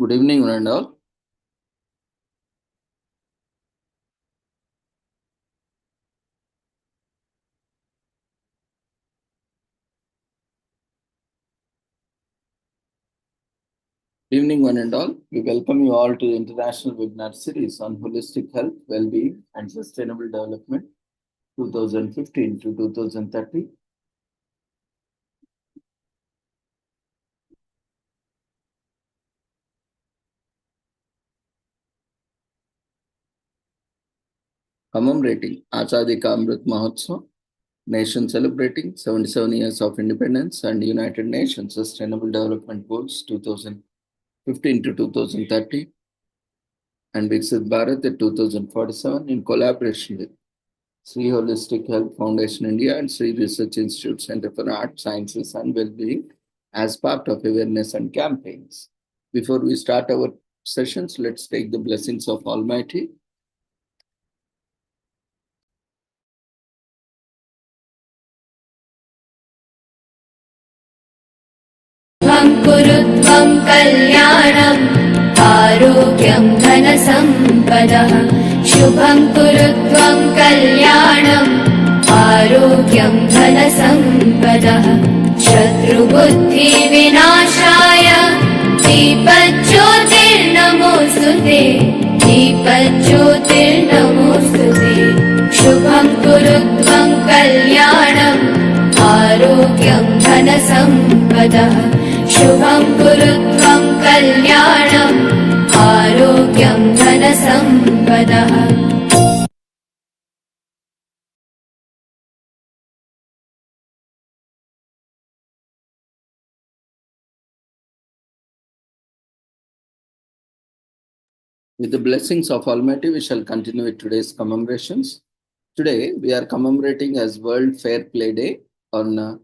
Good evening, one and all. Evening, one and all. We welcome you all to the international webinar series on holistic health, well-being, and sustainable development, 2015 to 2030. Commemorating Azadi Ka Amrit Mahotsav, nation celebrating 77 years of independence and United Nations Sustainable Development Goals 2015 to 2030, and Viksit Bharat at 2047 in collaboration with Sri Holistic Health Foundation India and Sri Research Institute Center for Art, Sciences and Wellbeing as part of awareness and campaigns. Before we start our sessions, let's take the blessings of Almighty. कुरुत्वं कल्याणम् आरोग्यं धनसम्पदः शुभं कुरुत्वं कल्याणम् आरोग्यं धनसम्पदः शत्रुबुद्धिविनाशाय दीपज्योतिर्नमोऽस्तुते दीपज्योतिर्नमोऽस्तुते शुभं कुरुत्वं कल्याणम् आरोग्यं धनसम्पदः शुभं कुरुत्वं कल्याणम् आरोग्यं धनसम्पदः With the blessings of Almighty, we shall continue with today's commemorations. Today, we are commemorating as World Fair Play Day on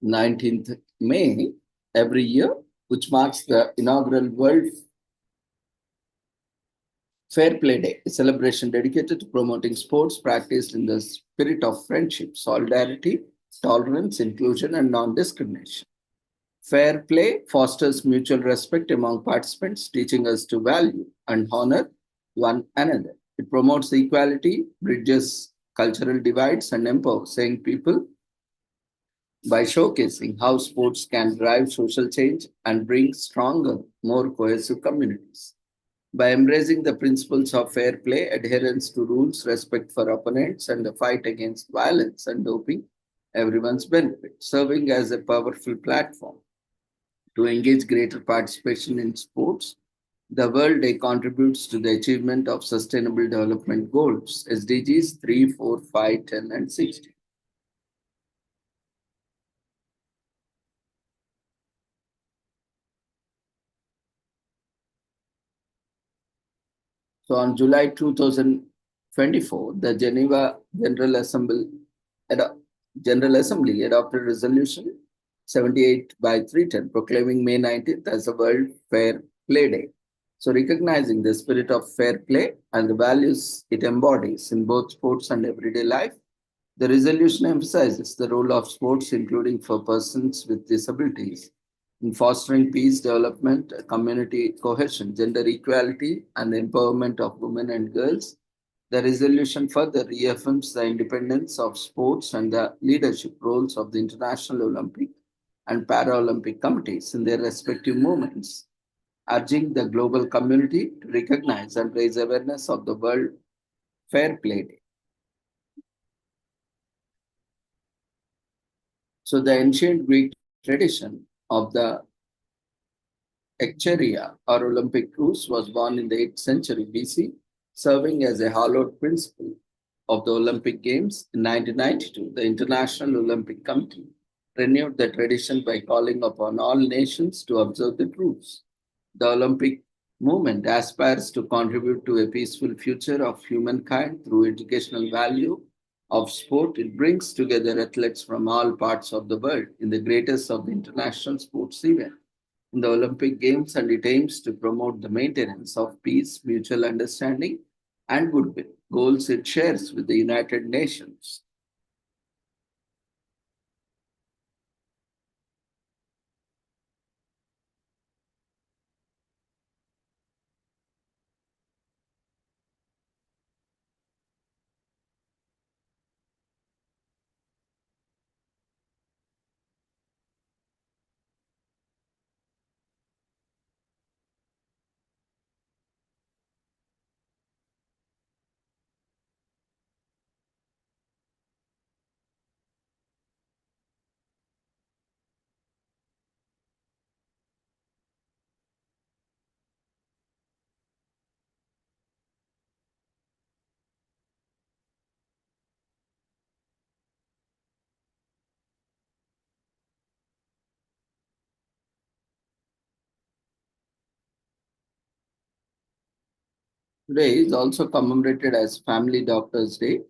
19th May every year, which marks the inaugural World Fair Play Day, a celebration dedicated to promoting sports practiced in the spirit of friendship, solidarity, tolerance, inclusion, and non-discrimination. Fair play fosters mutual respect among participants, teaching us to value and honor one another. It promotes equality, bridges cultural divides, and empowers young people by showcasing how sports can drive social change and bring stronger, more cohesive communities. By embracing the principles of fair play, adherence to rules, respect for opponents, and the fight against violence and doping, everyone's benefit, serving as a powerful platform to engage greater participation in sports. The World Day contributes to the achievement of Sustainable Development Goals, SDGs 3, 4, 5, 10, and 16. So on July 2024, the Geneva General Assembly adopted Resolution 78 by 310, proclaiming May 19th as a World Fair Play Day. So recognizing the spirit of fair play and the values it embodies in both sports and everyday life, the resolution emphasizes the role of sports, including for persons with disabilities, in fostering peace, development, community cohesion, gender equality, and the empowerment of women and girls. The resolution further reaffirms the independence of sports and the leadership roles of the International Olympic and Paralympic committees in their respective movements, urging the global community to recognize and raise awareness of the World Fair Play Day. So, the ancient Greek tradition of the Eccheria or Olympic cruise was born in the 8th century BC, serving as a hallowed principle of the Olympic Games. In 1992, the International Olympic Committee renewed the tradition by calling upon all nations to observe the cruise. The Olympic movement aspires to contribute to a peaceful future of humankind through educational value of sport. It brings together athletes from all parts of the world in the greatest of the international sports event in the Olympic Games, and it aims to promote the maintenance of peace, mutual understanding, and goodwill, goals it shares with the United Nations. Today is also commemorated as Family Doctors Day.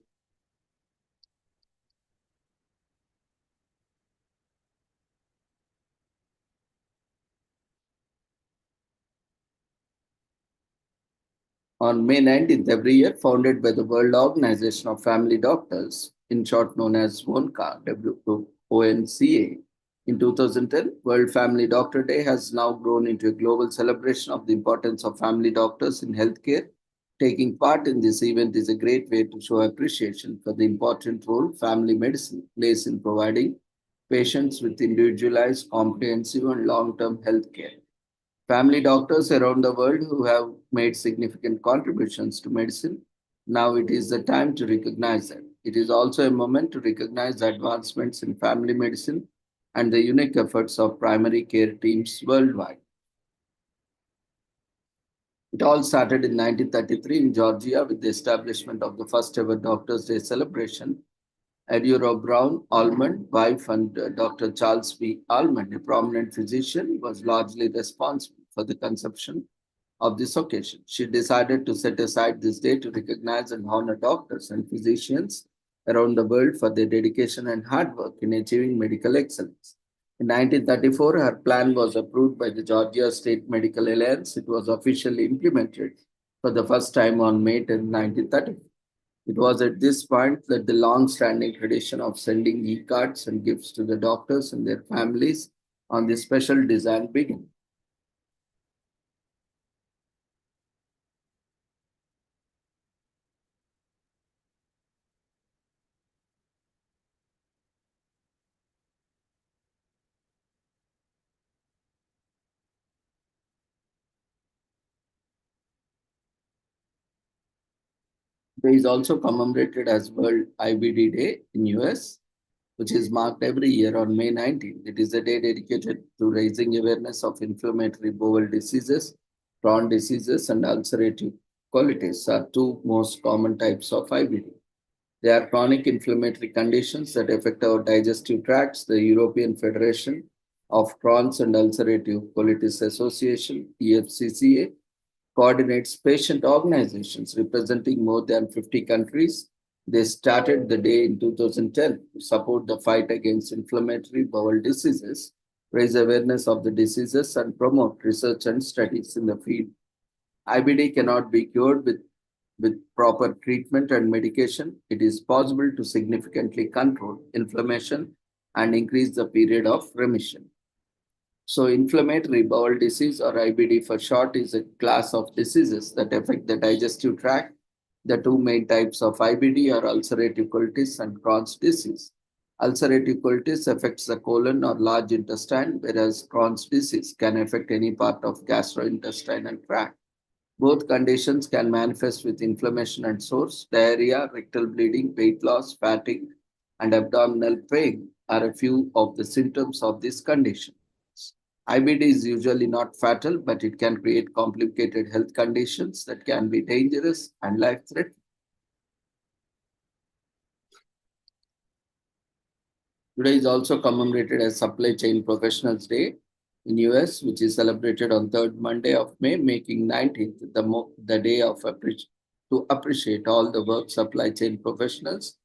On May 19th every year, founded by the World Organization of Family Doctors, in short known as WONCA, WONCA. In 2010, World Family Doctor Day has now grown into a global celebration of the importance of family doctors in healthcare. Taking part in this event is a great way to show appreciation for the important role family medicine plays in providing patients with individualized, comprehensive, and long term health care. Family doctors around the world who have made significant contributions to medicine. Now it is the time to recognize them. It is also a moment to recognize the advancements in family medicine and the unique efforts of primary care teams worldwide. It all started in 1933 in Georgia with the establishment of the first ever Doctors' Day celebration. Adura Brown Almond, wife and Dr. Charles B. Almond, a prominent physician, was largely responsible for the conception of this occasion. She decided to set aside this day to recognize and honor doctors and physicians around the world for their dedication and hard work in achieving medical excellence. In 1934, her plan was approved by the Georgia State Medical Alliance. It was officially implemented for the first time on May 10, 1934. It was at this point that the long standing tradition of sending e cards and gifts to the doctors and their families on this special design began. Day is also commemorated as World IBD Day in US, which is marked every year on May 19th. It is a day dedicated to raising awareness of inflammatory bowel diseases, Crohn diseases, and ulcerative colitis are two most common types of IBD. They are chronic inflammatory conditions that affect our digestive tracts. The European Federation of Crohn's and Ulcerative Colitis Association, EFCCA, coordinates patient organizations representing more than 50 countries. They started the day in 2010 to support the fight against inflammatory bowel diseases, raise awareness of the diseases, and promote research and studies in the field. IBD cannot be cured with proper treatment and medication. It is possible to significantly control inflammation and increase the period of remission. So, inflammatory bowel disease or IBD for short is a class of diseases that affect the digestive tract. The two main types of IBD are ulcerative colitis and Crohn's disease. Ulcerative colitis affects the colon or large intestine, whereas Crohn's disease can affect any part of gastrointestinal tract. Both conditions can manifest with inflammation and sores. Diarrhea, rectal bleeding, weight loss, fatigue, and abdominal pain are a few of the symptoms of this condition. IBD is usually not fatal, but it can create complicated health conditions that can be dangerous and life-threatening. Today is also commemorated as Supply Chain Professionals Day in US, which is celebrated on third Monday of May, making 19th the day of to appreciate all the work supply chain professionals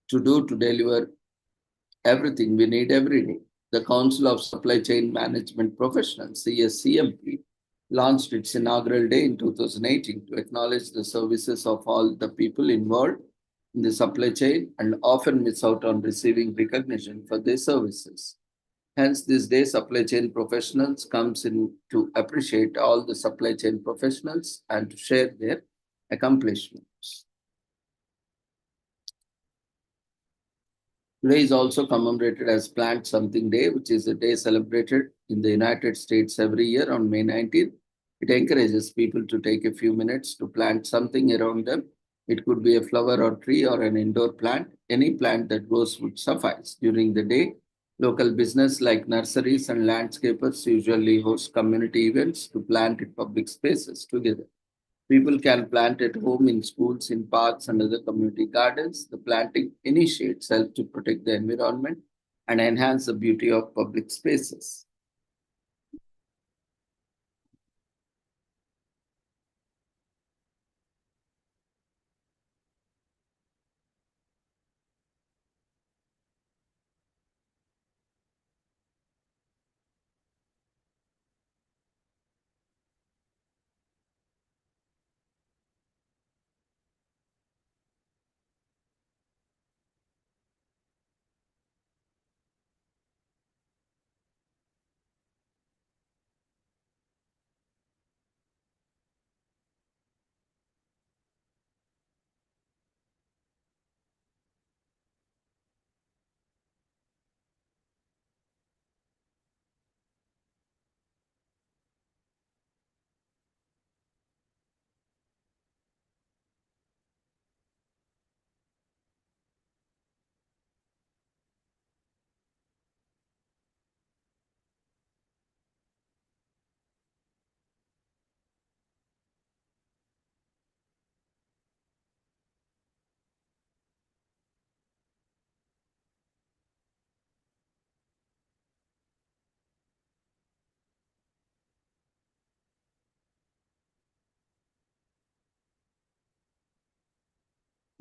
to do to deliver everything we need every day. The Council of Supply Chain Management Professionals, CSCMP, launched its inaugural day in 2018 to acknowledge the services of all the people involved in the supply chain and often miss out on receiving recognition for their services. Hence, this day, supply chain professionals comes in to appreciate all the supply chain professionals and to share their accomplishments. Today is also commemorated as Plant Something Day, which is a day celebrated in the United States every year on May 19th. It encourages people to take a few minutes to plant something around them. It could be a flower or tree or an indoor plant. Any plant that grows would suffice. During the day, local business like nurseries and landscapers usually host community events to plant in public spaces together. People can plant at home, in schools, in parks, and other community gardens. The planting initiates help to protect the environment and enhance the beauty of public spaces.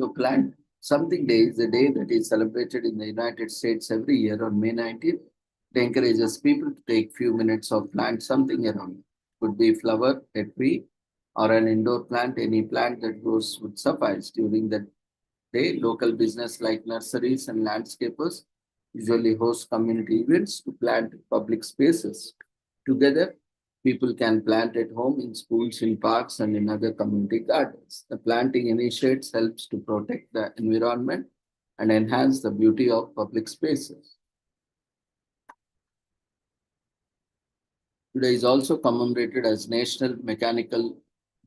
So Plant Something Day is a day that is celebrated in the United States every year on May 19th. It encourages people to take few minutes of plant something around. It could be flower, a tree, or an indoor plant. Any plant that grows would suffice. During the day, local business like nurseries and landscapers usually host community events to plant public spaces. Together, people can plant at home, in schools, in parks, and in other community gardens. The planting initiates helps to protect the environment and enhance the beauty of public spaces. Today is also commemorated as National Mechanical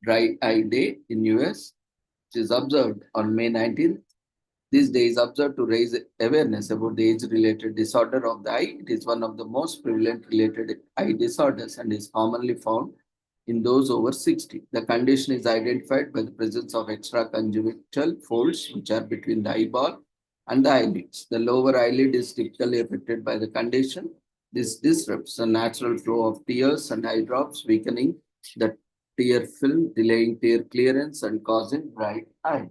Dry Eye Day in US, which is observed on May 19th. This day is observed to raise awareness about the age-related disorder of the eye. It is one of the most prevalent related eye disorders and is commonly found in those over 60. The condition is identified by the presence of extraconjunctival folds, which are between the eyeball and the eyelids. The lower eyelid is typically affected by the condition. This disrupts the natural flow of tears and eye drops, weakening the tear film, delaying tear clearance, and causing dry eye.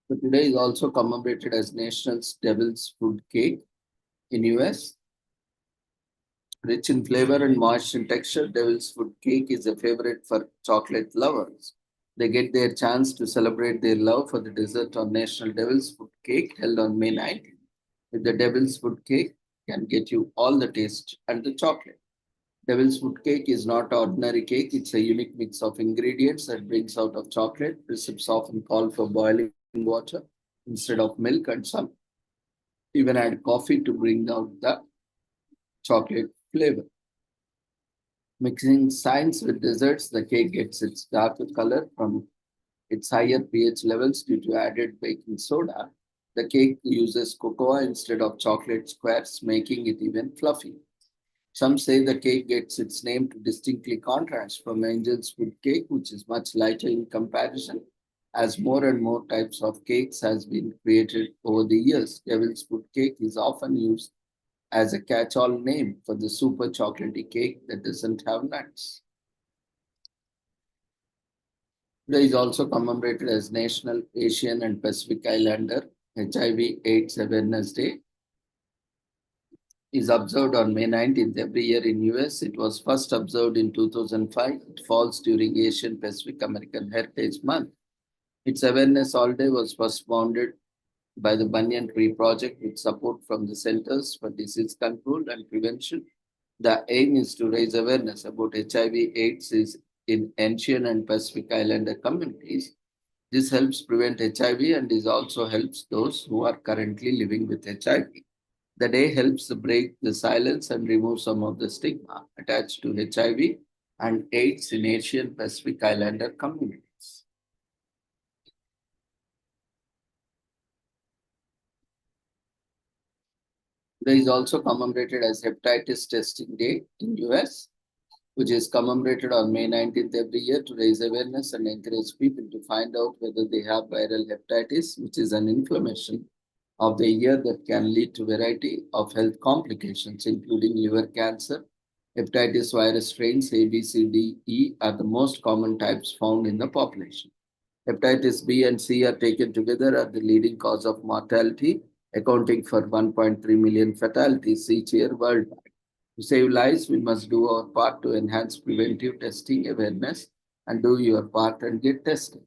So today is also commemorated as National Devil's Food Cake in US. Rich in flavor and moist in texture, Devil's Food Cake is a favorite for chocolate lovers. They get their chance to celebrate their love for the dessert on National Devil's Food Cake held on May 19th. With the Devil's Food Cake can get you all the taste and the chocolate. Devil's Food Cake is not ordinary cake. It's a unique mix of ingredients that brings out of chocolate. Recipes often call for boiling water instead of milk, and some even add coffee to bring out the chocolate flavor. Mixing science with desserts, the cake gets its darker color from its higher pH levels due to added baking soda. The cake uses cocoa instead of chocolate squares, making it even fluffy. Some say the cake gets its name to distinctly contrast from Angel's Food Cake, which is much lighter in comparison. As more and more types of cakes has been created over the years, Devil's Food Cake is often used as a catch-all name for the super chocolatey cake that doesn't have nuts. Today is also commemorated as National Asian and Pacific Islander HIV/AIDS Awareness Day. Is observed on May 19th every year in US. It was first observed in 2005. It falls during Asian Pacific American Heritage Month. Its awareness holiday was first founded by the Banyan Tree Project with support from the Centers for Disease Control and Prevention. The aim is to raise awareness about HIV/AIDS in Asian and Pacific Islander communities. This helps prevent HIV and is also helps those who are currently living with HIV. The day helps to break the silence and remove some of the stigma attached to HIV and AIDS in Asian Pacific Islander communities. Today is also commemorated as Hepatitis Testing Day in US, which is commemorated on May 19th every year to raise awareness and encourage people to find out whether they have viral hepatitis, which is an inflammation of the ear that can lead to a variety of health complications, including liver cancer. Hepatitis virus strains A, B, C, D, E are the most common types found in the population. Hepatitis B and C are taken together are the leading cause of mortality, accounting for 1.3 million fatalities each year worldwide. To save lives, we must do our part to enhance preventive testing awareness and do your part and get tested.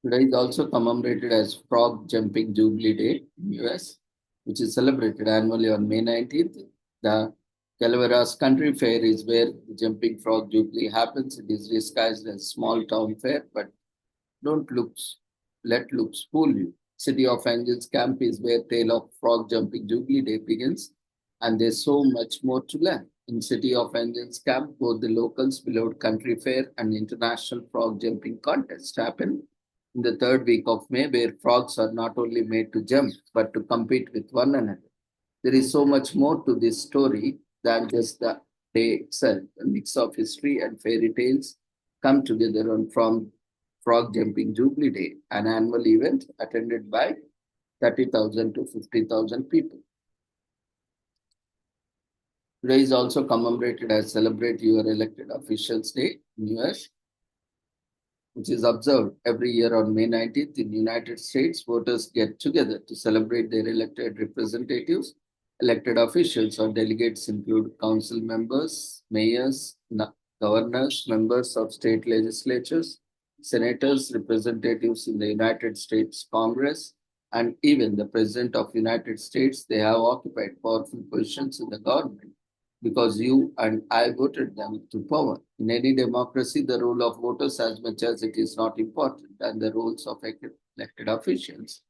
Today is also commemorated as Frog Jumping Jubilee Day in US, which is celebrated annually on May 19th. The Calaveras Country Fair is where the Jumping Frog Jubilee happens. It is disguised as small town fair, but don't let looks fool you. City of Angels Camp is where Tale of Frog Jumping Jubilee Day begins. and there's so much more to learn. In City of Angels Camp, both the locals' beloved country fair and international frog jumping contest happen in the third week of May, where frogs are not only made to jump but to compete with one another. There is so much more to this story than just the day itself. A mix of history and fairy tales come together on from Frog Jumping Jubilee Day, an annual event attended by 30,000 to 50,000 people. Today is also commemorated as Celebrate Your Elected Officials Day in US, which is observed every year on May 19th in the United States. Voters get together to celebrate their elected representatives. Elected officials or delegates include council members, mayors, governors, members of state legislatures, senators, representatives in the United States Congress, and even the President of the United States. They have occupied powerful positions in the government because you and I voted them to power. In any democracy, the role of voters, as much as it is not important, and the roles of elected officials.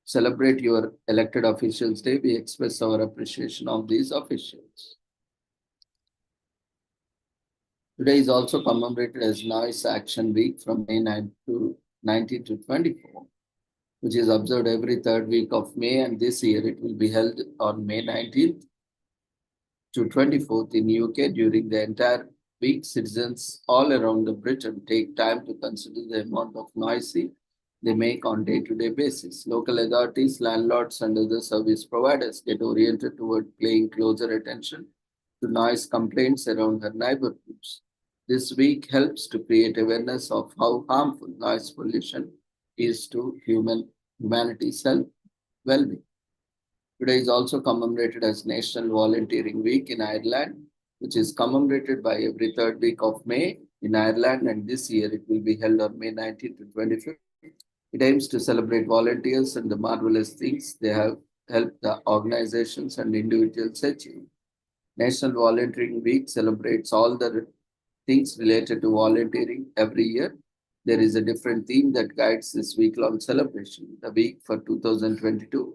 Celebrate your elected officials day. We express our appreciation of these officials. Today is also commemorated as Noise Action Week from May 9 to 19 to 24, which is observed every third week of May, and this year it will be held on May 19th to 24th in UK. During the entire week, citizens all around the Britain take time to consider the amount of noisy they make on day-to-day basis. Local authorities, landlords, and other service providers get oriented toward paying closer attention to noise complaints around their neighborhoods. This week helps to create awareness of how harmful noise pollution is to humanity's health well-being. Today is also commemorated as National Volunteering Week in Ireland, which is commemorated by every third week of May in Ireland, and this year it will be held on May 19th to 25th. It aims to celebrate volunteers and the marvelous things they have helped the organizations and individuals achieve. National Volunteering Week celebrates all the things related to volunteering every year. There is a different theme that guides this week-long celebration. The week for 2022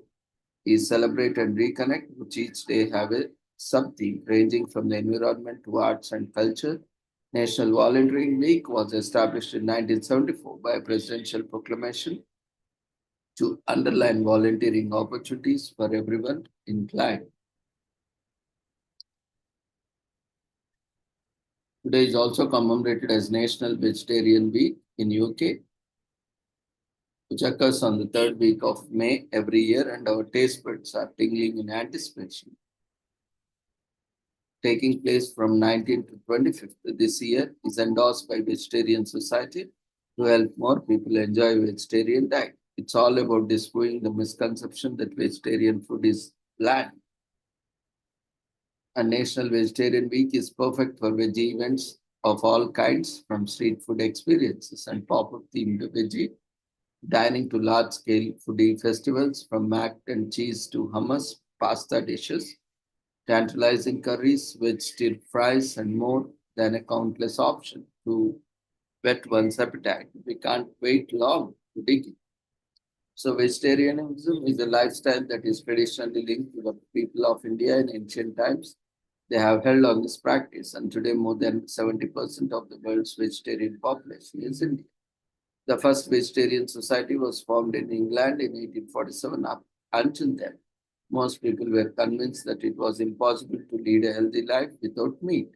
is Celebrate and Reconnect, which each day have a sub-theme ranging from the environment to arts and culture. National Volunteering Week was established in 1974 by a presidential proclamation to underline volunteering opportunities for everyone inclined. Today is also commemorated as National Vegetarian Week in UK, which occurs on the third week of May every year, and our taste buds are tingling in anticipation. Taking place from 19th to 25th this year is endorsed by Vegetarian Society to help more people enjoy vegetarian diet. It's all about disproving the misconception that vegetarian food is bland. A National Vegetarian Week is perfect for veggie events of all kinds, from street food experiences and pop-up themed veggie dining to large-scale foodie festivals, from mac and cheese to hummus, pasta dishes, tantalizing curries, veg stir fries, and more than a countless option to whet one's appetite. We can't wait long to dig in. So vegetarianism is a lifestyle that is traditionally linked to the people of India in ancient times. They have held on this practice, and today more than 70% of the world's vegetarian population is Indian. The first vegetarian society was formed in England in 1847. Until then, most people were convinced that it was impossible to lead a healthy life without meat.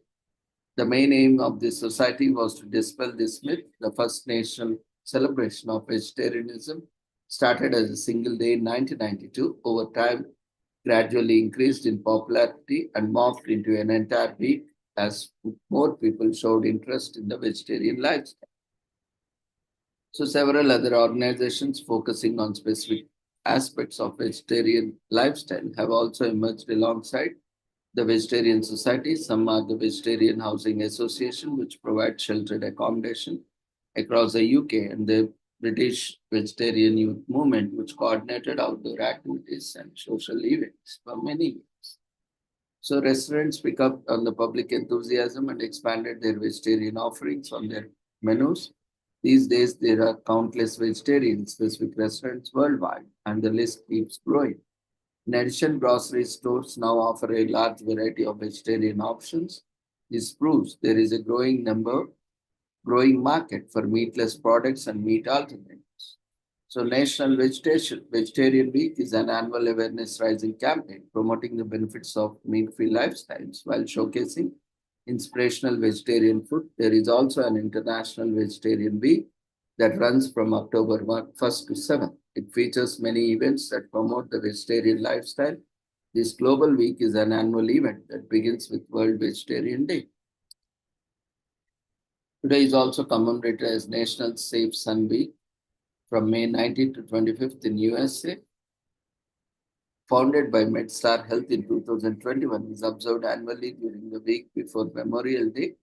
The main aim of this society was to dispel this myth. The first national celebration of vegetarianism started as a single day in 1992. Over time, gradually increased in popularity and morphed into an entire week as more people showed interest in the vegetarian lifestyle. So several other organizations focusing on specific aspects of vegetarian lifestyle have also emerged alongside the Vegetarian Society. Some are the Vegetarian Housing Association, which provides sheltered accommodation across the UK, and the British Vegetarian Youth Movement, which coordinated outdoor activities and social events for many years. So restaurants picked up on the public enthusiasm and expanded their vegetarian offerings on their menus. These days, there are countless vegetarian-specific restaurants worldwide, and the list keeps growing. In addition, grocery stores now offer a large variety of vegetarian options. This proves there is a growing market for meatless products and meat alternatives. So, National Vegetarian Week is an annual awareness raising campaign promoting the benefits of meat free lifestyles while showcasing inspirational vegetarian food. There is also an International Vegetarian Week that runs from October 1st to 7th. It features many events that promote the vegetarian lifestyle. This global week is an annual event that begins with World Vegetarian Day. Today is also commemorated as National Safe Sun Week from May 19th to 25th in USA. Founded by MedStar Health in 2021, is observed annually during the week before Memorial Day.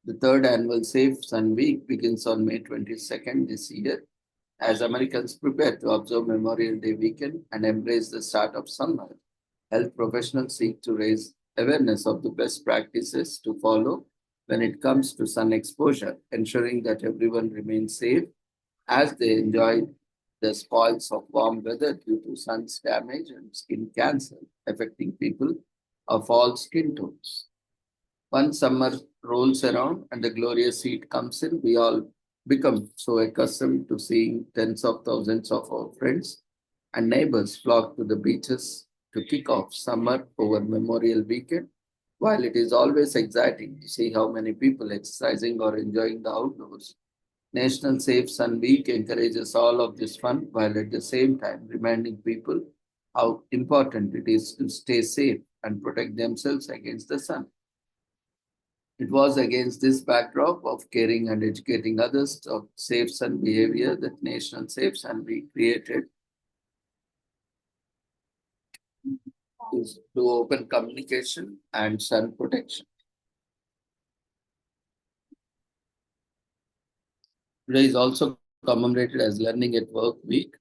The third annual Safe Sun Week begins on May 22nd this year as Americans prepare to observe Memorial Day weekend and embrace the start of summer. Health professionals seek to raise awareness of the best practices to follow when it comes to sun exposure, ensuring that everyone remains safe as they enjoy the spoils of warm weather due to sun's damage and skin cancer, affecting people of all skin tones. Once summer rolls around and the glorious heat comes in, we all become so accustomed to seeing tens of thousands of our friends and neighbors flock to the beaches to kick off summer over Memorial Weekend. While it is always exciting to see how many people exercising or enjoying the outdoors, National Safe Sun Week encourages all of this fun while at the same time reminding people how important it is to stay safe and protect themselves against the sun. It was against this backdrop of caring and educating others of safe sun behavior that National Safe Sun Week created to open communication and sun protection. Today is also commemorated as Learning at Work Week.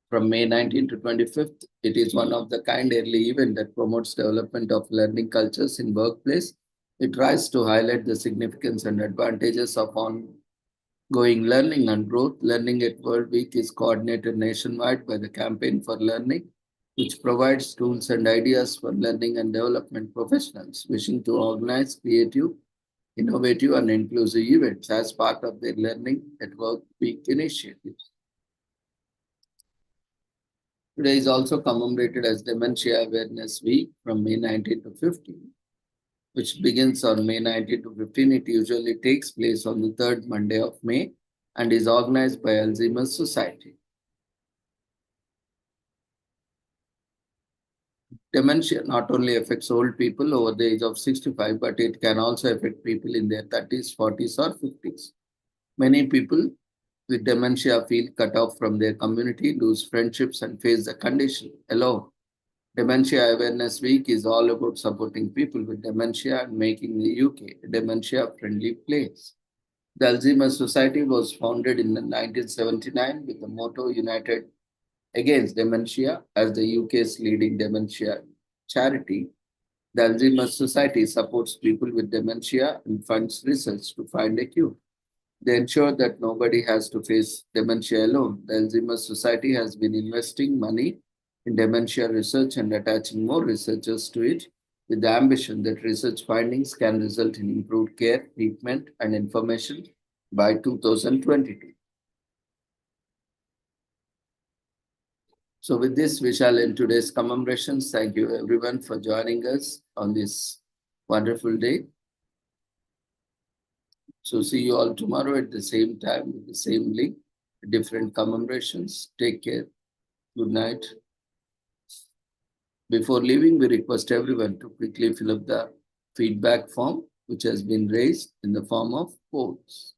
From May 19th to 25th, it is one of the kind yearly event that promotes development of learning cultures in workplace. It tries to highlight the significance and advantages of ongoing learning and growth. Learning at Work Week is coordinated nationwide by the Campaign for Learning, which provides tools and ideas for learning and development professionals wishing to organize creative, innovative, and inclusive events as part of their Learning at Work Week initiatives. Today is also commemorated as Dementia Awareness Week from May 19 to 15, which begins on May 19 to 15. It usually takes place on the third Monday of May and is organized by Alzheimer's Society. Dementia not only affects old people over the age of 65, but it can also affect people in their 30s, 40s, or 50s. Many people with dementia feel cut off from their community, lose friendships, and face the condition alone. Dementia Awareness Week is all about supporting people with dementia and making the UK a dementia-friendly place. The Alzheimer's Society was founded in 1979 with the motto United Against Dementia as the UK's leading dementia charity. The Alzheimer's Society supports people with dementia and funds research to find a cure. They ensure that nobody has to face dementia alone. The Alzheimer's Society has been investing money in dementia research and attaching more researchers to it with the ambition that research findings can result in improved care, treatment, and information by 2022. So with this, we shall end today's commemorations. Thank you everyone for joining us on this wonderful day. So see you all tomorrow at the same time with the same link, different commemorations. Take care. Good night. Before leaving, we request everyone to quickly fill up the feedback form, which has been raised in the form of polls.